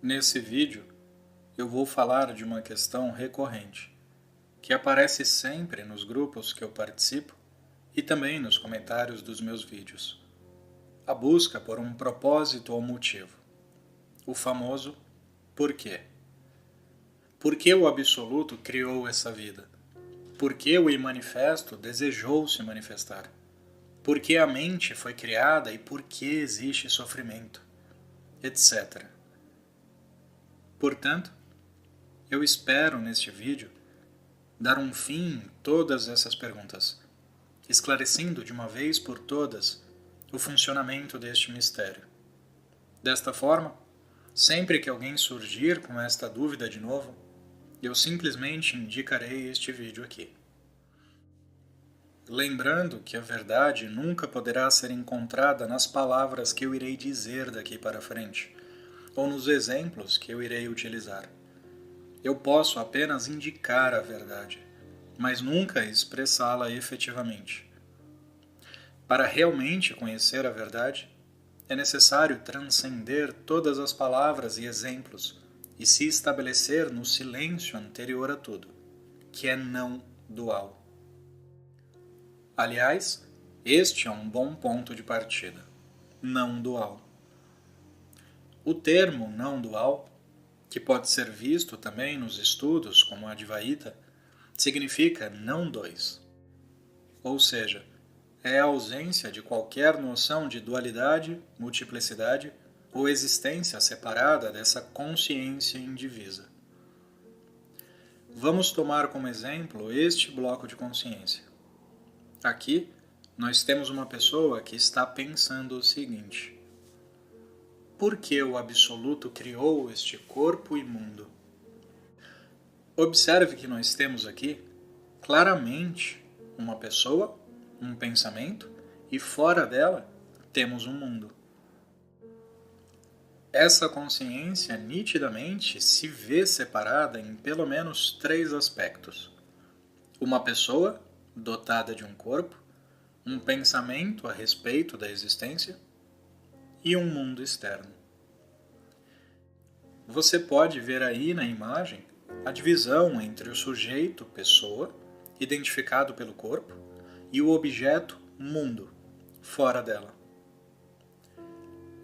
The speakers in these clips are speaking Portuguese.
Nesse vídeo, eu vou falar de uma questão recorrente, que aparece sempre nos grupos que eu participo e também nos comentários dos meus vídeos. A busca por um propósito ou motivo. O famoso porquê. Por que o Absoluto criou essa vida? Por que o Imanifesto desejou se manifestar? Por que a mente foi criada e por que existe sofrimento? Etc. Portanto, eu espero neste vídeo dar um fim em todas essas perguntas, esclarecendo de uma vez por todas o funcionamento deste mistério. Desta forma, sempre que alguém surgir com esta dúvida de novo, eu simplesmente indicarei este vídeo aqui. Lembrando que a verdade nunca poderá ser encontrada nas palavras que eu irei dizer daqui para frente, ou nos exemplos que eu irei utilizar. Eu posso apenas indicar a verdade, mas nunca expressá-la efetivamente. Para realmente conhecer a verdade, é necessário transcender todas as palavras e exemplos e se estabelecer no silêncio anterior a tudo, que é não dual. Aliás, este é um bom ponto de partida. Não dual. O termo não dual, que pode ser visto também nos estudos como a Advaita, significa não dois. Ou seja, é a ausência de qualquer noção de dualidade, multiplicidade ou existência separada dessa consciência indivisa. Vamos tomar como exemplo este bloco de consciência. Aqui, nós temos uma pessoa que está pensando o seguinte: por que o Absoluto criou este corpo imundo? Observe que nós temos aqui, claramente, uma pessoa, um pensamento, e fora dela, temos um mundo. Essa consciência nitidamente se vê separada em pelo menos 3 aspectos. Uma pessoa, dotada de um corpo, um pensamento a respeito da existência e um mundo externo. Você pode ver aí na imagem a divisão entre o sujeito, pessoa, identificado pelo corpo, e o objeto, mundo, fora dela.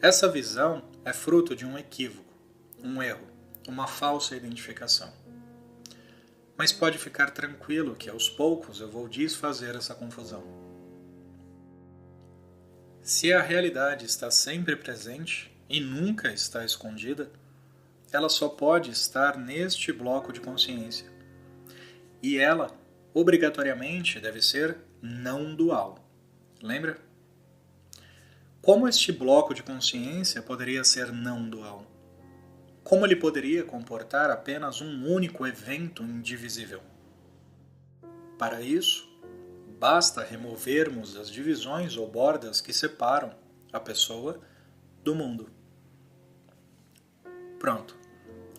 Essa visão é fruto de um equívoco, um erro, uma falsa identificação. Mas pode ficar tranquilo que aos poucos eu vou desfazer essa confusão. Se a realidade está sempre presente e nunca está escondida, ela só pode estar neste bloco de consciência. E ela, obrigatoriamente, deve ser não dual. Lembra? Como este bloco de consciência poderia ser não dual? Como ele poderia comportar apenas um único evento indivisível? Para isso, basta removermos as divisões ou bordas que separam a pessoa do mundo. Pronto.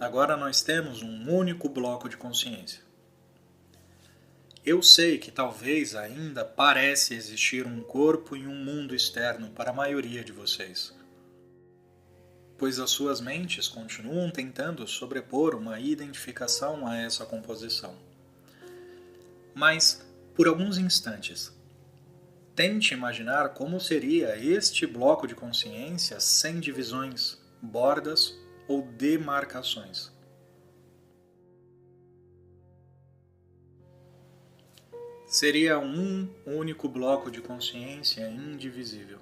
Agora nós temos um único bloco de consciência. Eu sei que talvez ainda parece existir um corpo e um mundo externo para a maioria de vocês, pois as suas mentes continuam tentando sobrepor uma identificação a essa composição. Mas, por alguns instantes, tente imaginar como seria este bloco de consciência sem divisões, bordas ou demarcações. Seria um único bloco de consciência indivisível,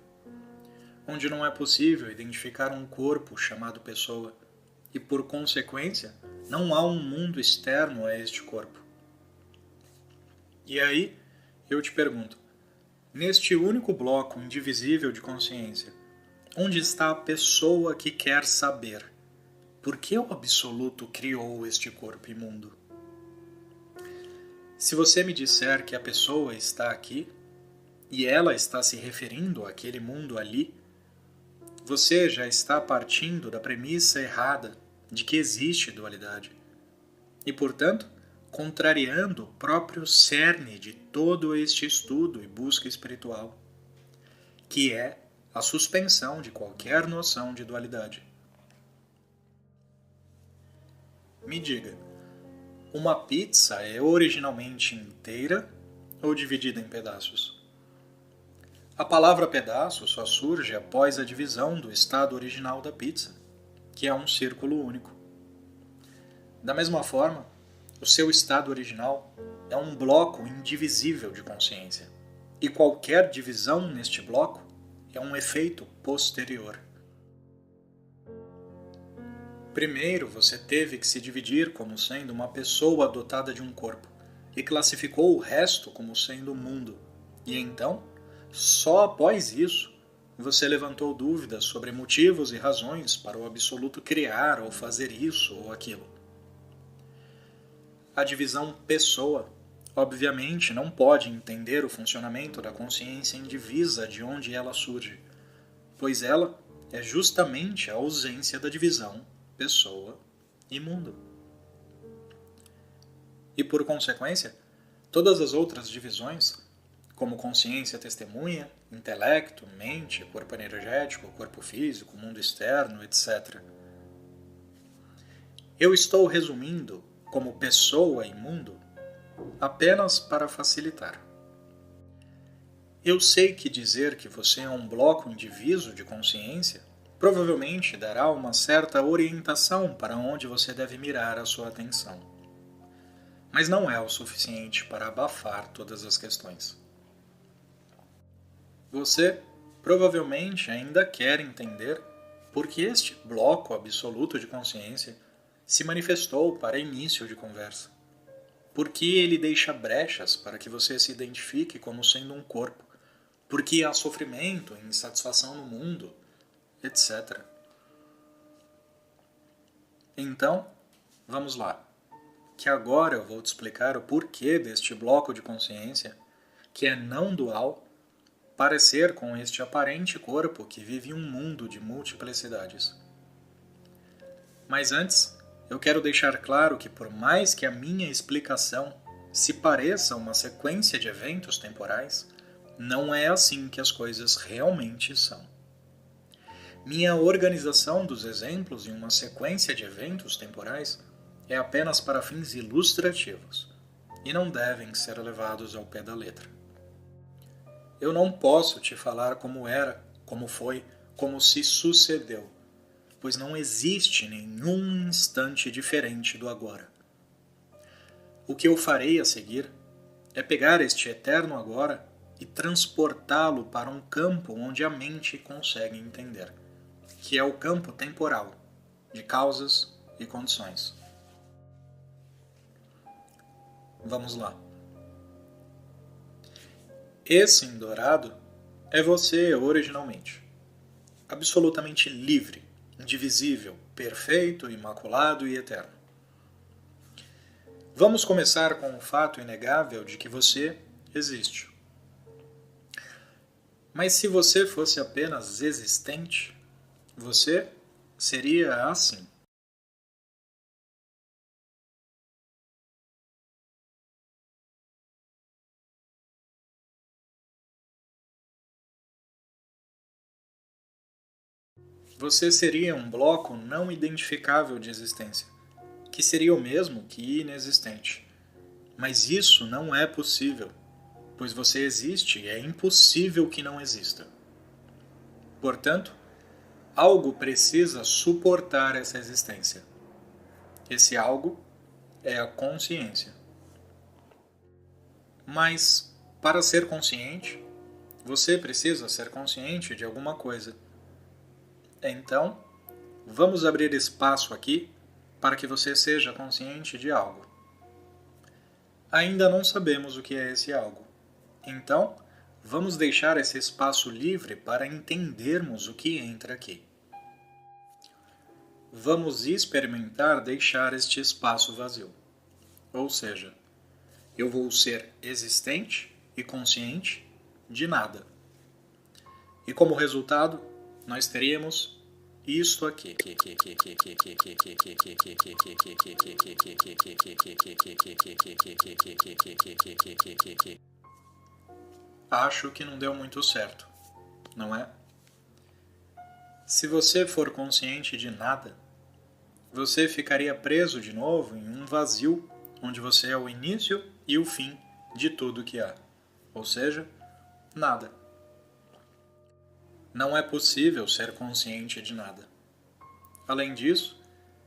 onde não é possível identificar um corpo chamado pessoa e, por consequência, não há um mundo externo a este corpo. E aí, eu te pergunto, neste único bloco indivisível de consciência, onde está a pessoa que quer saber por que o Absoluto criou este corpo imundo? Se você me disser que a pessoa está aqui, e ela está se referindo àquele mundo ali, você já está partindo da premissa errada de que existe dualidade, e, portanto, contrariando o próprio cerne de todo este estudo e busca espiritual, que é a suspensão de qualquer noção de dualidade. Me diga, uma pizza é originalmente inteira ou dividida em pedaços? A palavra pedaço só surge após a divisão do estado original da pizza, que é um círculo único. Da mesma forma, o seu estado original é um bloco indivisível de consciência, e qualquer divisão neste bloco é um efeito posterior. Primeiro, você teve que se dividir como sendo uma pessoa dotada de um corpo, e classificou o resto como sendo o mundo. E então, só após isso, você levantou dúvidas sobre motivos e razões para o absoluto criar ou fazer isso ou aquilo. A divisão pessoa, obviamente, não pode entender o funcionamento da consciência indivisa de onde ela surge, pois ela é justamente a ausência da divisão pessoa e mundo. E por consequência, todas as outras divisões, como consciência testemunha, intelecto, mente, corpo energético, corpo físico, mundo externo, etc. Eu estou resumindo como pessoa e mundo apenas para facilitar. Eu sei que dizer que você é um bloco indiviso de consciência provavelmente dará uma certa orientação para onde você deve mirar a sua atenção. Mas não é o suficiente para abafar todas as questões. Você provavelmente ainda quer entender por que este bloco absoluto de consciência se manifestou para início de conversa. Por que ele deixa brechas para que você se identifique como sendo um corpo? Por que há sofrimento e insatisfação no mundo, etc. Então, vamos lá, que agora eu vou te explicar o porquê deste bloco de consciência, que é não dual, parecer com este aparente corpo que vive um mundo de multiplicidades. Mas antes, eu quero deixar claro que por mais que a minha explicação se pareça uma sequência de eventos temporais, não é assim que as coisas realmente são. Minha organização dos exemplos em uma sequência de eventos temporais é apenas para fins ilustrativos e não devem ser levados ao pé da letra. Eu não posso te falar como era, como foi, como se sucedeu, pois não existe nenhum instante diferente do agora. O que eu farei a seguir é pegar este eterno agora e transportá-lo para um campo onde a mente consegue entender, que é o campo temporal, de causas e condições. Vamos lá. Esse em dourado é você originalmente, absolutamente livre, indivisível, perfeito, imaculado e eterno. Vamos começar com o fato inegável de que você existe. Mas se você fosse apenas existente, você seria assim. Você seria um bloco não identificável de existência, que seria o mesmo que inexistente. Mas isso não é possível, pois você existe e é impossível que não exista. Portanto, algo precisa suportar essa existência. Esse algo é a consciência. Mas, para ser consciente, você precisa ser consciente de alguma coisa. Então, vamos abrir espaço aqui para que você seja consciente de algo. Ainda não sabemos o que é esse algo. Então, vamos deixar esse espaço livre para entendermos o que entra aqui. Vamos experimentar deixar este espaço vazio. Ou seja, eu vou ser existente e consciente de nada. E como resultado, nós teríamos isto aqui. Acho que não deu muito certo, não é? Se você for consciente de nada, você ficaria preso de novo em um vazio onde você é o início e o fim de tudo que há, ou seja, nada. Não é possível ser consciente de nada. Além disso,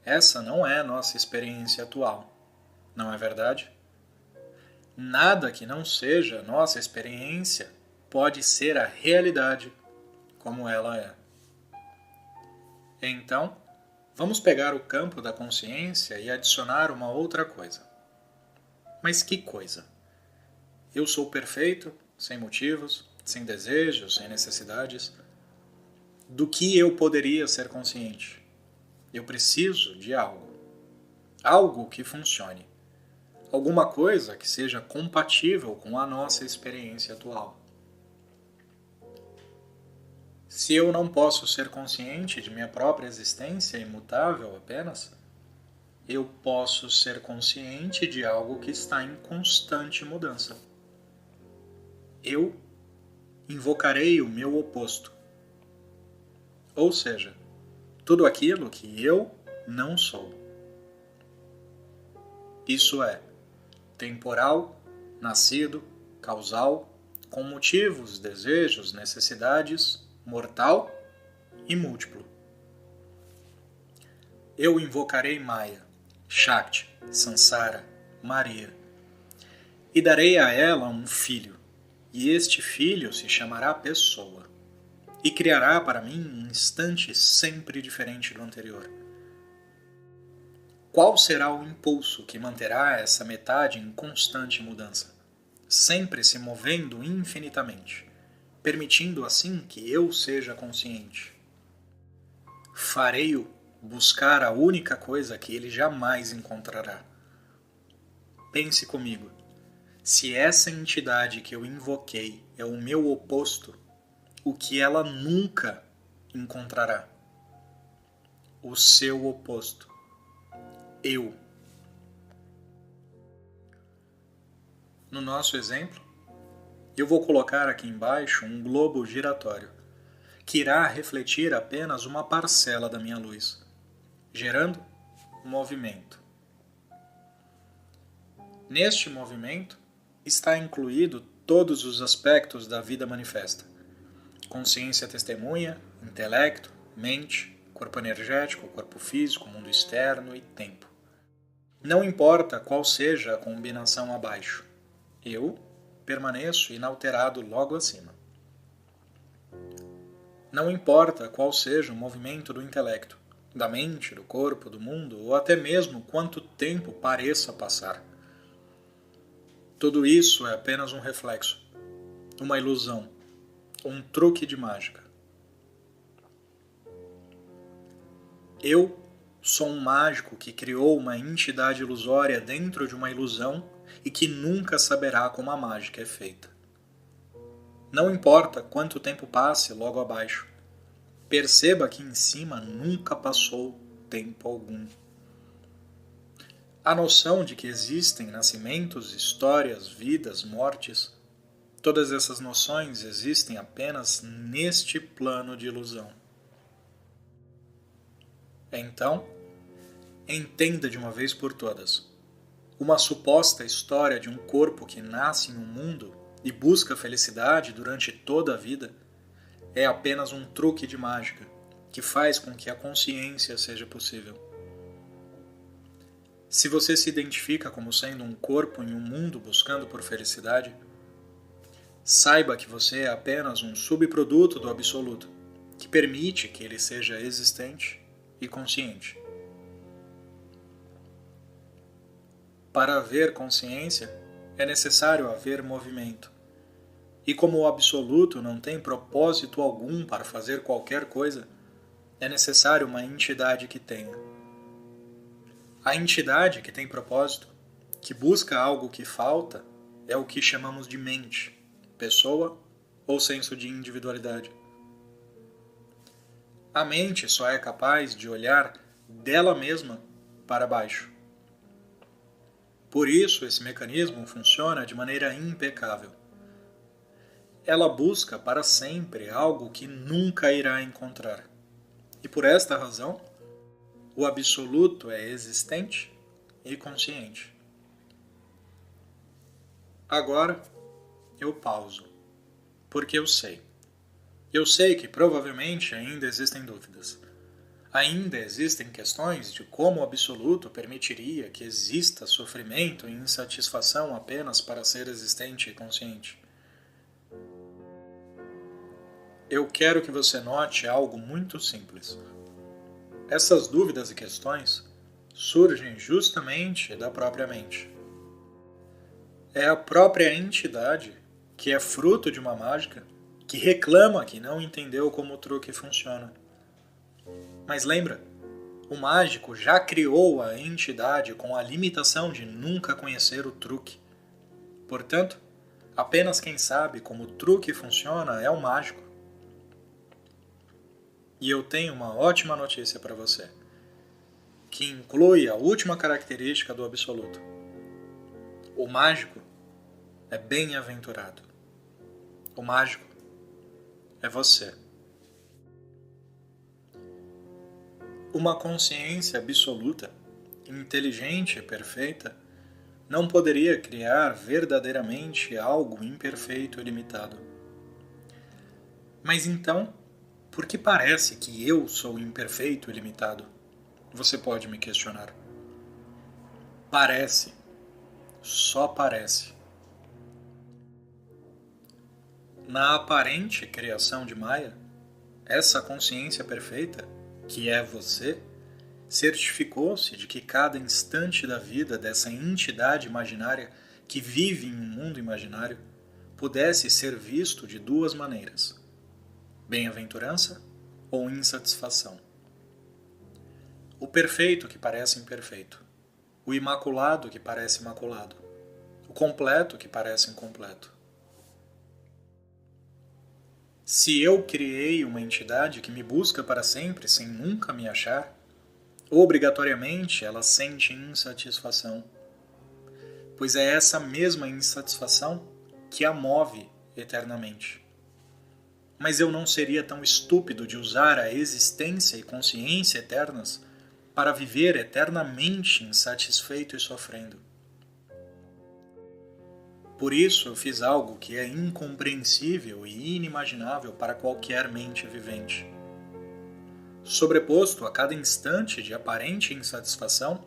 essa não é nossa experiência atual, não é verdade? Nada que não seja nossa experiência pode ser a realidade como ela é. Então, vamos pegar o campo da consciência e adicionar uma outra coisa. Mas que coisa? Eu sou perfeito, sem motivos, sem desejos, sem necessidades. Do que eu poderia ser consciente? Eu preciso de algo. Algo que funcione. Alguma coisa que seja compatível com a nossa experiência atual. Se eu não posso ser consciente de minha própria existência imutável apenas, eu posso ser consciente de algo que está em constante mudança. Eu invocarei o meu oposto. Ou seja, tudo aquilo que eu não sou. Isso é temporal, nascido, causal, com motivos, desejos, necessidades, mortal e múltiplo. Eu invocarei Maya, Shakti, Sansara, Maria, e darei a ela um filho, e este filho se chamará Pessoa, e criará para mim um instante sempre diferente do anterior. Qual será o impulso que manterá essa metade em constante mudança, sempre se movendo infinitamente, permitindo assim que eu seja consciente? Farei-o buscar a única coisa que ele jamais encontrará. Pense comigo, se essa entidade que eu invoquei é o meu oposto, o que ela nunca encontrará? O seu oposto. Eu. No nosso exemplo, eu vou colocar aqui embaixo um globo giratório, que irá refletir apenas uma parcela da minha luz, gerando movimento. Neste movimento está incluído todos os aspectos da vida manifesta: consciência testemunha, intelecto, mente, corpo energético, corpo físico, mundo externo e tempo. Não importa qual seja a combinação abaixo, eu permaneço inalterado logo acima. Não importa qual seja o movimento do intelecto, da mente, do corpo, do mundo, ou até mesmo quanto tempo pareça passar. Tudo isso é apenas um reflexo, uma ilusão, um truque de mágica. Eu sou um mágico que criou uma entidade ilusória dentro de uma ilusão e que nunca saberá como a mágica é feita. Não importa quanto tempo passe logo abaixo, perceba que em cima nunca passou tempo algum. A noção de que existem nascimentos, histórias, vidas, mortes, todas essas noções existem apenas neste plano de ilusão. Então, entenda de uma vez por todas. Uma suposta história de um corpo que nasce em um mundo e busca felicidade durante toda a vida é apenas um truque de mágica que faz com que a consciência seja possível. Se você se identifica como sendo um corpo em um mundo buscando por felicidade, saiba que você é apenas um subproduto do absoluto, que permite que ele seja existente e consciente. Para haver consciência, é necessário haver movimento. E como o absoluto não tem propósito algum para fazer qualquer coisa, é necessário uma entidade que tenha. A entidade que tem propósito, que busca algo que falta, é o que chamamos de mente, pessoa ou senso de individualidade. A mente só é capaz de olhar dela mesma para baixo. Por isso, esse mecanismo funciona de maneira impecável. Ela busca para sempre algo que nunca irá encontrar. E por esta razão, O absoluto é existente e consciente. Agora eu pauso, porque eu sei. Eu sei que provavelmente ainda existem dúvidas. Ainda existem questões de como o absoluto permitiria que exista sofrimento e insatisfação apenas para ser existente e consciente. Eu quero que você note algo muito simples. Essas dúvidas e questões surgem justamente da própria mente. É a própria entidade, que é fruto de uma mágica, que reclama que não entendeu como o truque funciona. Mas lembra, o mágico já criou a entidade com a limitação de nunca conhecer o truque. Portanto, apenas quem sabe como o truque funciona é o mágico. E eu tenho uma ótima notícia para você, que inclui a última característica do absoluto. O mágico é bem-aventurado. O mágico é você. Uma consciência absoluta, inteligente e perfeita, não poderia criar verdadeiramente algo imperfeito e limitado. Mas então, por que parece que eu sou imperfeito e limitado? Você pode me questionar. Parece. Só parece. Na aparente criação de Maia, essa consciência perfeita, que é você, certificou-se de que cada instante da vida dessa entidade imaginária que vive em um mundo imaginário pudesse ser visto de duas maneiras: bem-aventurança ou insatisfação. O perfeito que parece imperfeito, o imaculado que parece imaculado, o completo que parece incompleto. Se eu criei uma entidade que me busca para sempre sem nunca me achar, obrigatoriamente ela sente insatisfação, pois é essa mesma insatisfação que a move eternamente. Mas eu não seria tão estúpido de usar a existência e consciência eternas para viver eternamente insatisfeito e sofrendo. Por isso eu fiz algo que é incompreensível e inimaginável para qualquer mente vivente. Sobreposto a cada instante de aparente insatisfação,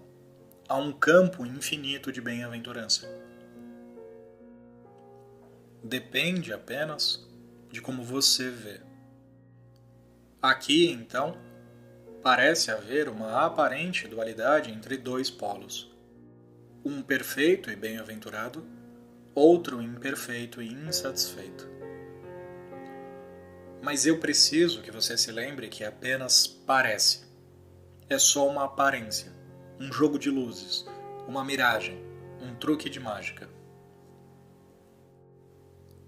há um campo infinito de bem-aventurança. Depende apenas de como você vê. Aqui, então, parece haver uma aparente dualidade entre dois polos. Um perfeito e bem-aventurado, outro imperfeito e insatisfeito. Mas eu preciso que você se lembre que apenas parece. É só uma aparência, um jogo de luzes, uma miragem, um truque de mágica.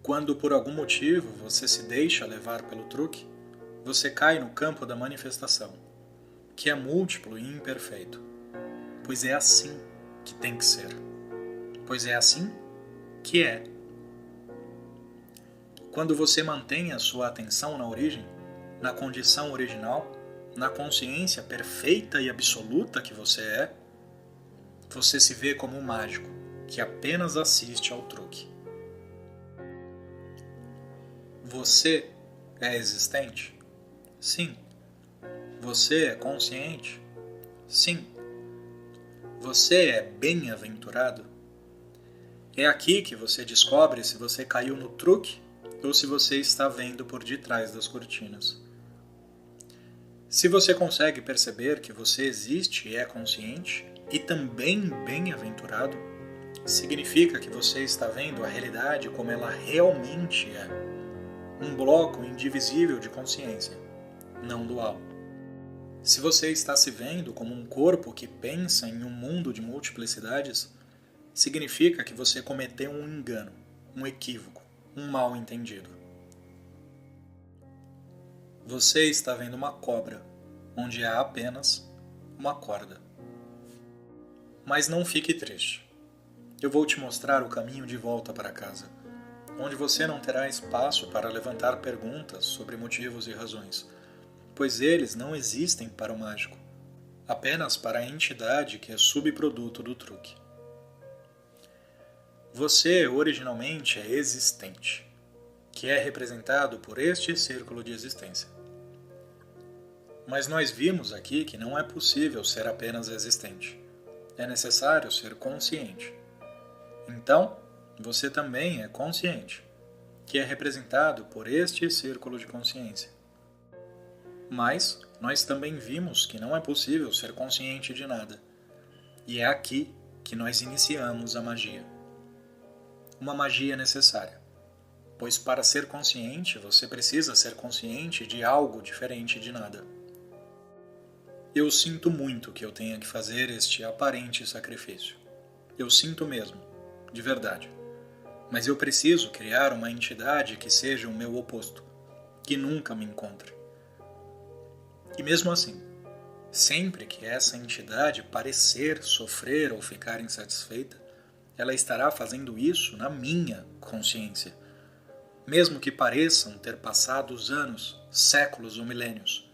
Quando por algum motivo você se deixa levar pelo truque, você cai no campo da manifestação, que é múltiplo e imperfeito. Pois é assim que tem que ser. Pois é assim que é. Quando você mantém a sua atenção na origem, na condição original, na consciência perfeita e absoluta que você é, você se vê como um mágico que apenas assiste ao truque. Você é existente? Sim. Você é consciente? Sim. Você é bem-aventurado? É aqui que você descobre se você caiu no truque ou se você está vendo por detrás das cortinas. Se você consegue perceber que você existe e é consciente, e também bem-aventurado, significa que você está vendo a realidade como ela realmente é. Um bloco indivisível de consciência, não dual. Se você está se vendo como um corpo que pensa em um mundo de multiplicidades, significa que você cometeu um engano, um equívoco, um mal-entendido. Você está vendo uma cobra, onde há apenas uma corda. Mas não fique triste. Eu vou te mostrar o caminho de volta para casa, onde você não terá espaço para levantar perguntas sobre motivos e razões, pois eles não existem para o mágico. apenas para a entidade que é subproduto do truque. Você originalmente é existente, que é representado por este círculo de existência. Mas nós vimos aqui que não é possível ser apenas existente. É necessário ser consciente. Então, você também é consciente, que é representado por este círculo de consciência. Mas nós também vimos que não é possível ser consciente de nada. E é aqui que nós iniciamos a magia. Uma magia necessária, pois para ser consciente você precisa ser consciente de algo diferente de nada. Eu sinto muito que eu tenha que fazer este aparente sacrifício. Eu sinto mesmo, de verdade. Mas eu preciso criar uma entidade que seja o meu oposto, que nunca me encontre. E mesmo assim, sempre que essa entidade parecer sofrer ou ficar insatisfeita, ela estará fazendo isso na minha consciência. Mesmo que pareçam ter passado anos, séculos ou milênios,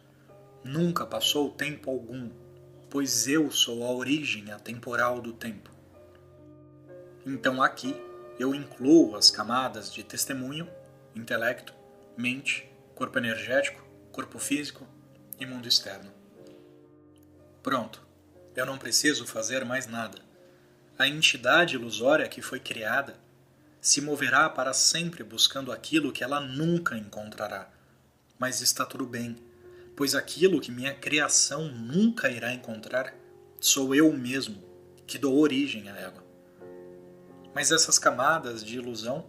nunca passou tempo algum, pois eu sou a origem atemporal do tempo. Então aqui eu incluo as camadas de testemunho, intelecto, mente, corpo energético, corpo físico e mundo externo. Pronto, eu não preciso fazer mais nada. A entidade ilusória que foi criada se moverá para sempre buscando aquilo que ela nunca encontrará. Mas está tudo bem, pois aquilo que minha criação nunca irá encontrar sou eu mesmo, que dou origem a ela. Mas essas camadas de ilusão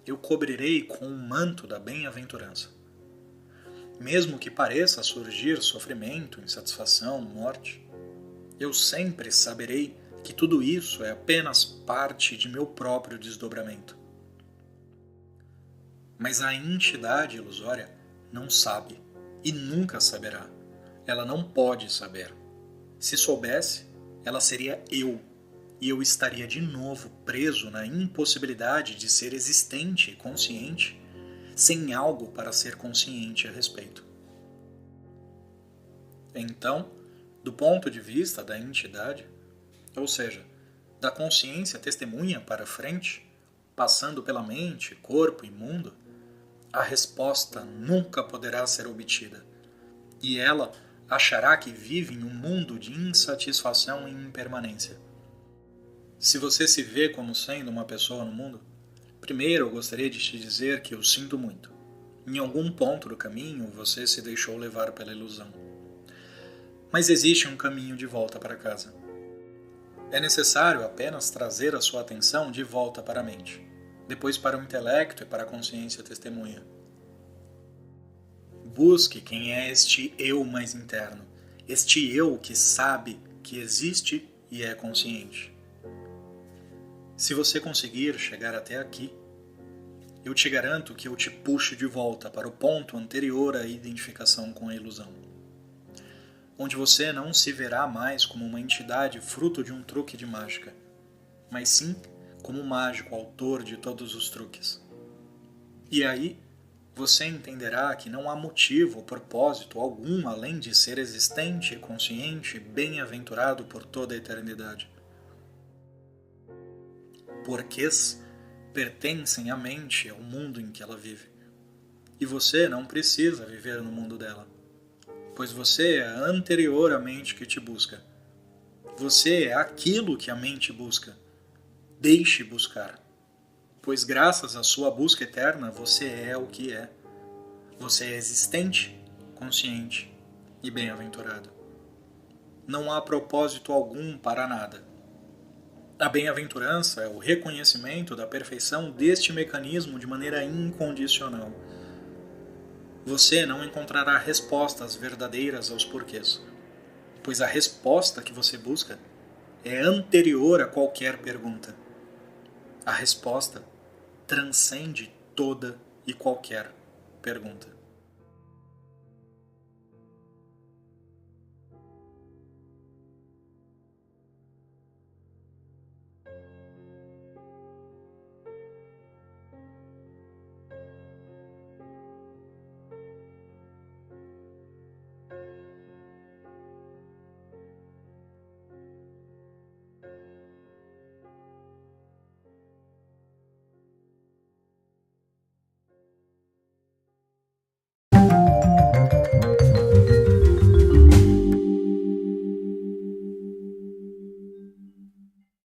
eu cobrirei com o manto da bem-aventurança. Mesmo que pareça surgir sofrimento, insatisfação, morte, eu sempre saberei que tudo isso é apenas parte de meu próprio desdobramento. Mas a entidade ilusória não sabe e nunca saberá. Ela não pode saber. Se soubesse, ela seria eu, e eu estaria de novo preso na impossibilidade de ser existente e consciente, sem algo para ser consciente a respeito. Então, do ponto de vista da entidade, ou seja, da consciência testemunha para frente, passando pela mente, corpo e mundo, a resposta nunca poderá ser obtida, e ela achará que vive em um mundo de insatisfação e impermanência. Se você se vê como sendo uma pessoa no mundo, primeiro eu gostaria de te dizer que eu sinto muito. Em algum ponto do caminho você se deixou levar pela ilusão. Mas existe um caminho de volta para casa. É necessário apenas trazer a sua atenção de volta para a mente, depois para o intelecto e para a consciência testemunha. Busque quem é este eu mais interno, este eu que sabe que existe e é consciente. Se você conseguir chegar até aqui, eu te garanto que eu te puxo de volta para o ponto anterior à identificação com a ilusão, onde você não se verá mais como uma entidade fruto de um truque de mágica, mas sim como o mágico autor de todos os truques. E aí, você entenderá que não há motivo ou propósito algum além de ser existente, consciente, bem-aventurado por toda a eternidade. Porquês pertencem à mente, ao mundo em que ela vive. E você não precisa viver no mundo dela, pois você é anterior à mente que te busca. Você é aquilo que a mente busca. Deixe buscar, pois graças à sua busca eterna você é o que é. Você é existente, consciente e bem-aventurado. Não há propósito algum para nada. A bem-aventurança é o reconhecimento da perfeição deste mecanismo de maneira incondicional. Você não encontrará respostas verdadeiras aos porquês, pois a resposta que você busca é anterior a qualquer pergunta. A resposta transcende toda e qualquer pergunta.